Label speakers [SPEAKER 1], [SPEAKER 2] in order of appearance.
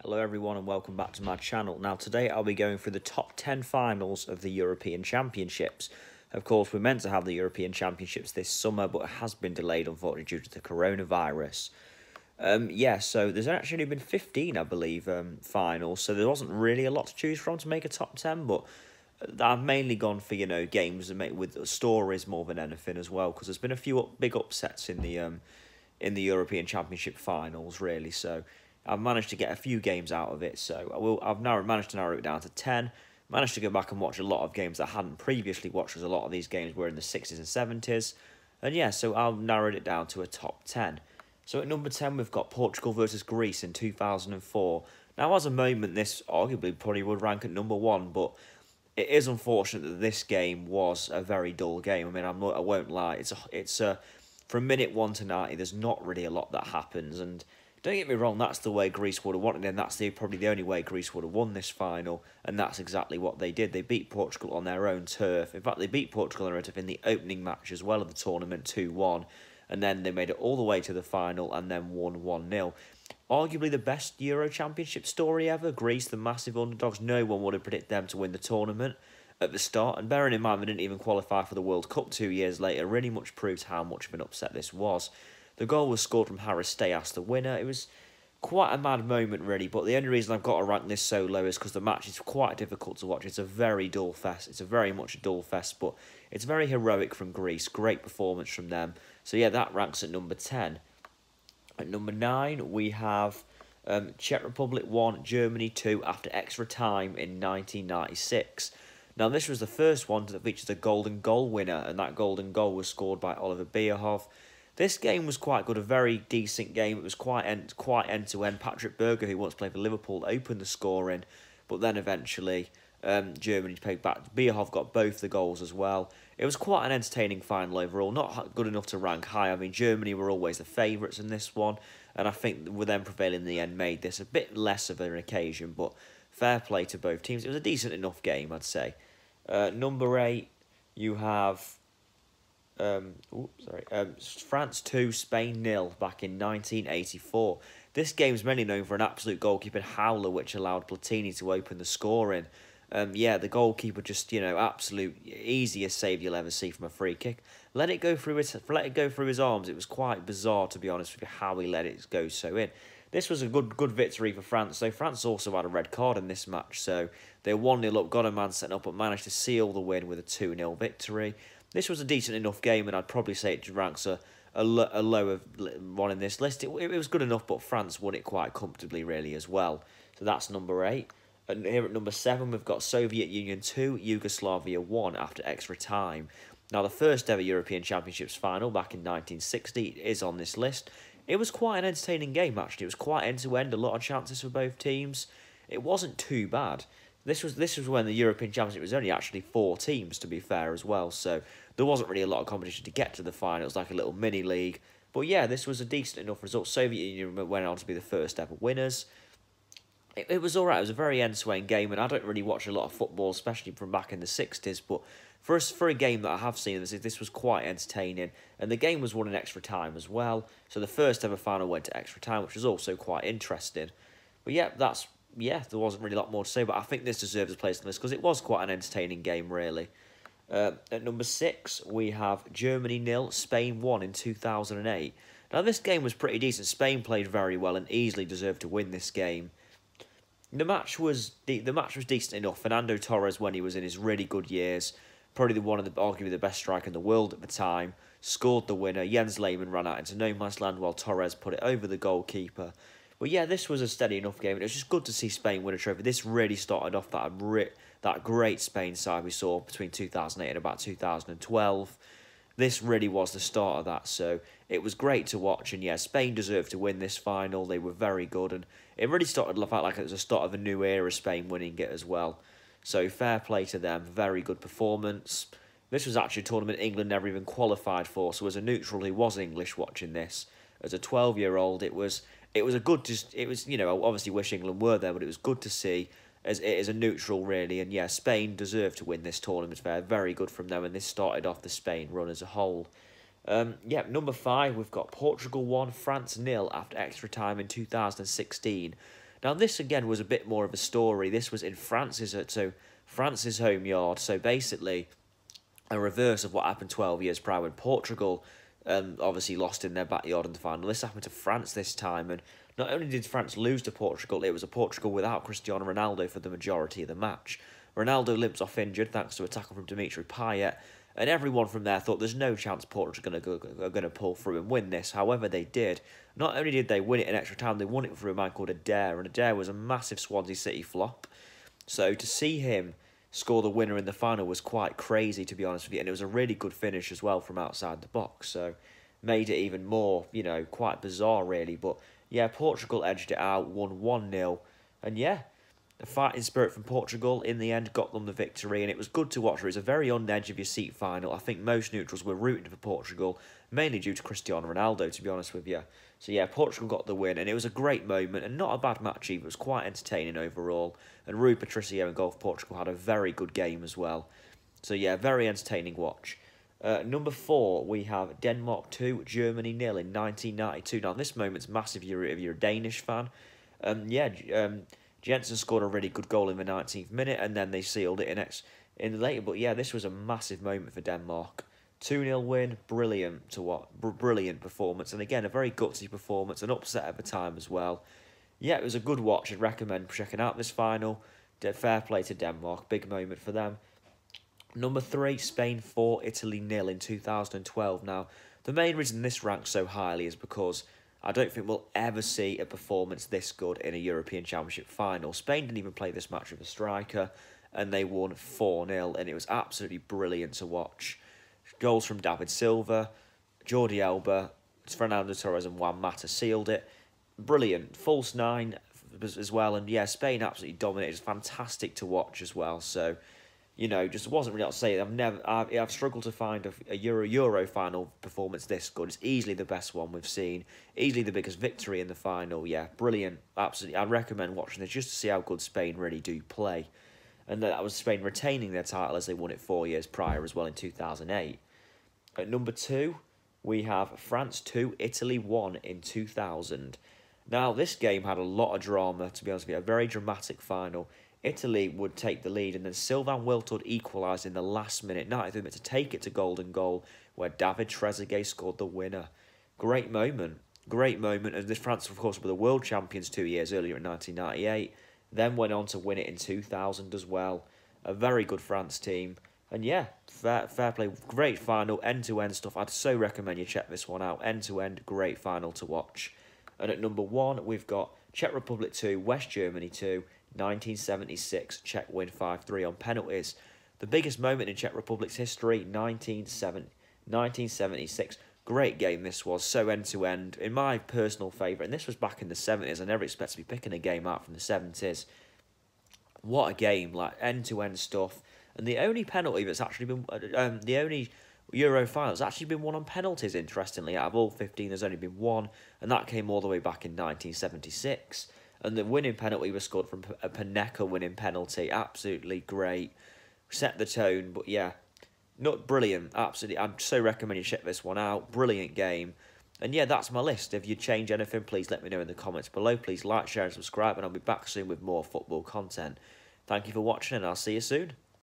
[SPEAKER 1] Hello everyone and welcome back to my channel. Now today I'll be going through the top 10 finals of the European Championships. Of course we're meant to have the European Championships this summer, but it has been delayed unfortunately due to the coronavirus. So there's actually been 15 I believe finals, so there wasn't really a lot to choose from to make a top 10, but I've mainly gone for, games with stories more than anything as well, because there's been a few big upsets in the European Championship finals really, so I've managed to get a few games out of it, so I've now managed to narrow it down to 10. Managed to go back and watch a lot of games that I hadn't previously watched, because a lot of these games were in the 60s and 70s. And yeah, so I've narrowed it down to a top 10. So at number 10, we've got Portugal versus Greece in 2004. Now, as a moment, this arguably probably would rank at number 1, but it is unfortunate that this game was a very dull game. I mean, I won't lie. It's from minute 1 to 90, there's not really a lot that happens, and don't get me wrong, that's the way Greece would have wanted, and that's probably the only way Greece would have won this final, and that's exactly what they did. They beat Portugal on their own turf. In fact, they beat Portugal on their own turf in the opening match as well of the tournament, 2-1, and then they made it all the way to the final and then won 1-0. Arguably the best Euro Championship story ever. Greece, the massive underdogs. No one would have predicted them to win the tournament at the start, and bearing in mind they didn't even qualify for the World Cup 2 years later, really much proves how much of an upset this was. The goal was scored from Harris Stayas, the winner. It was quite a mad moment, really, but the only reason I've got to rank this so low is because the match is quite difficult to watch. It's a very dull fest. It's a very much a dull fest, but it's very heroic from Greece. Great performance from them. So, yeah, that ranks at number 10. At number 9, we have Czech Republic 1, Germany 2 after extra time in 1996. Now, this was the first one that features a golden goal winner, and that golden goal was scored by Oliver Bierhoff. This game was quite good, a very decent game. It was quite end-to-end. Patrick Berger, who once played for Liverpool, opened the scoring, but then eventually Germany paid back. Bierhoff got both the goals as well. It was quite an entertaining final overall, not good enough to rank high. I mean, Germany were always the favourites in this one, and I think with them prevailing in the end made this a bit less of an occasion, but fair play to both teams. It was a decent enough game, I'd say. Number 8, you have France 2, Spain 0 back in 1984. This game's mainly known for an absolute goalkeeping howler, which allowed Platini to open the scoring. The goalkeeper just, absolute easiest save you'll ever see from a free kick. Let it go through his arms. It was quite bizarre, to be honest with you, how he let it go so in. This was a good victory for France. So France also had a red card in this match, so they 1-0 up, got a man sent up, but managed to seal the win with a 2-0 victory. This was a decent enough game, and I'd probably say it ranks a lower one in this list. It was good enough, but France won it quite comfortably, really, as well. So that's number 8. And here at number 7, we've got Soviet Union 2, Yugoslavia 1 after extra time. Now, the first ever European Championships final back in 1960 is on this list. It was quite an entertaining game, actually. It was quite end-to-end, a lot of chances for both teams. It wasn't too bad. This was when the European Championship was only actually 4 teams, to be fair, as well. So there wasn't really a lot of competition to get to the final. It was like a little mini-league. But yeah, this was a decent enough result. Soviet Union went on to be the first ever winners. It was alright. It was a very end-to-end game, and I don't really watch a lot of football, especially from back in the 60s, but for a game that I have seen, this was quite entertaining, and the game was won in extra time as well, so the first ever final went to extra time, which was also quite interesting. But yeah, there wasn't really a lot more to say, but I think this deserves a place on the list, because it was quite an entertaining game, really. At number 6, we have Germany 0, Spain 1 in 2008. Now, this game was pretty decent. Spain played very well and easily deserved to win this game. The match was decent enough. Fernando Torres, when he was in his really good years, probably arguably the best striker in the world at the time, scored the winner. Jens Lehmann ran out into no man's land while Torres put it over the goalkeeper. But yeah, this was a steady enough game, and it was just good to see Spain win a trophy. This really started off that great Spain side we saw between 2008 and about 2012. This really was the start of that, so it was great to watch, and yeah, Spain deserved to win this final. They were very good, and it really started to feel like it was the start of a new era, Spain winning it as well. So fair play to them, very good performance. This was actually a tournament England never even qualified for, so as a neutral who was English watching this, as a 12-year-old, it was obviously wish England were there, but it was good to see as it is a neutral, really. And yeah, Spain deserved to win this tournament fair. Very good from them, and this started off the Spain run as a whole. Number 5, we've got Portugal 1, France 0 after extra time in 2016. Now, this again was a bit more of a story. This was in France's home yard. So basically, a reverse of what happened 12 years prior when Portugal obviously lost in their backyard in the final. This happened to France this time, and not only did France lose to Portugal, it was a Portugal without Cristiano Ronaldo for the majority of the match. Ronaldo limps off injured thanks to a tackle from Dimitri Payet, and everyone from there thought there's no chance Portugal are going to pull through and win this. However, they did. Not only did they win it in extra time, they won it through a man called Adair, and Adair was a massive Swansea City flop. So to see him score the winner in the final was quite crazy, to be honest with you, and it was a really good finish as well from outside the box, so made it even more, you know, quite bizarre really. But yeah, Portugal edged it out, won 1-0, and yeah, the fighting spirit from Portugal in the end got them the victory, and it was good to watch. It was a very on the edge of your seat final. I think most neutrals were rooting for Portugal, mainly due to Cristiano Ronaldo, to be honest with you. So yeah, Portugal got the win, and it was a great moment, and not a bad match either. It was quite entertaining overall, and Rui Patricio in goal for Portugal had a very good game as well. So yeah, very entertaining watch. Number 4, we have Denmark 2, Germany 0 in 1992. Now, this moment's massive if you're a Danish fan. Jensen scored a really good goal in the 19th minute, and then they sealed it in the later. But yeah, this was a massive moment for Denmark. 2-0 win, brilliant to watch, brilliant performance, and again, a very gutsy performance, an upset at the time as well. Yeah, it was a good watch. I'd recommend checking out this final. Fair play to Denmark, big moment for them. Number 3, Spain 4, Italy 0 in 2012. Now, the main reason this ranks so highly is because I don't think we'll ever see a performance this good in a European Championship final. Spain didn't even play this match with a striker, and they won 4-0, and it was absolutely brilliant to watch. Goals from David Silva, Jordi Alba, Fernando Torres and Juan Mata sealed it. Brilliant. False 9 as well, and yeah, Spain absolutely dominated. It was fantastic to watch as well, so you know, just wasn't really able to say it. I've struggled to find a Euro final performance this good. It's easily the best one we've seen, easily the biggest victory in the final. Yeah, brilliant, absolutely. I'd recommend watching this just to see how good Spain really do play, and that was Spain retaining their title as they won it 4 years prior as well in 2008. At number 2, we have France 2, Italy 1 in 2000. Now, this game had a lot of drama, to be honest with you, a very dramatic final. Italy would take the lead, and then Sylvain Wiltord equalised in the last minute, 90th minute, to take it to golden goal, where David Trezeguet scored the winner. Great moment, and this France, of course, were the world champions 2 years earlier in 1998, then went on to win it in 2000 as well. A very good France team, and yeah, fair play, great final, end-to-end stuff. I'd so recommend you check this one out, end-to-end, great final to watch. And at number 1, we've got Czech Republic 2, West Germany 2, 1976, Czech win 5-3 on penalties. The biggest moment in Czech Republic's history, 1976. Great game this was, so end-to-end. In my personal favourite, and this was back in the 70s. I never expected to be picking a game out from the 70s. What a game, like end-to-end stuff. And the only penalty that's actually been, the only Euro final that's actually been won on penalties, interestingly. Out of all 15, there's only been one, and that came all the way back in 1976. And the winning penalty was scored from a Panenka winning penalty. Absolutely great. Set the tone, but yeah, not brilliant. Absolutely, I'd so recommend you check this one out. Brilliant game. And yeah, that's my list. If you change anything, please let me know in the comments below. Please like, share and subscribe, and I'll be back soon with more football content. Thank you for watching, and I'll see you soon.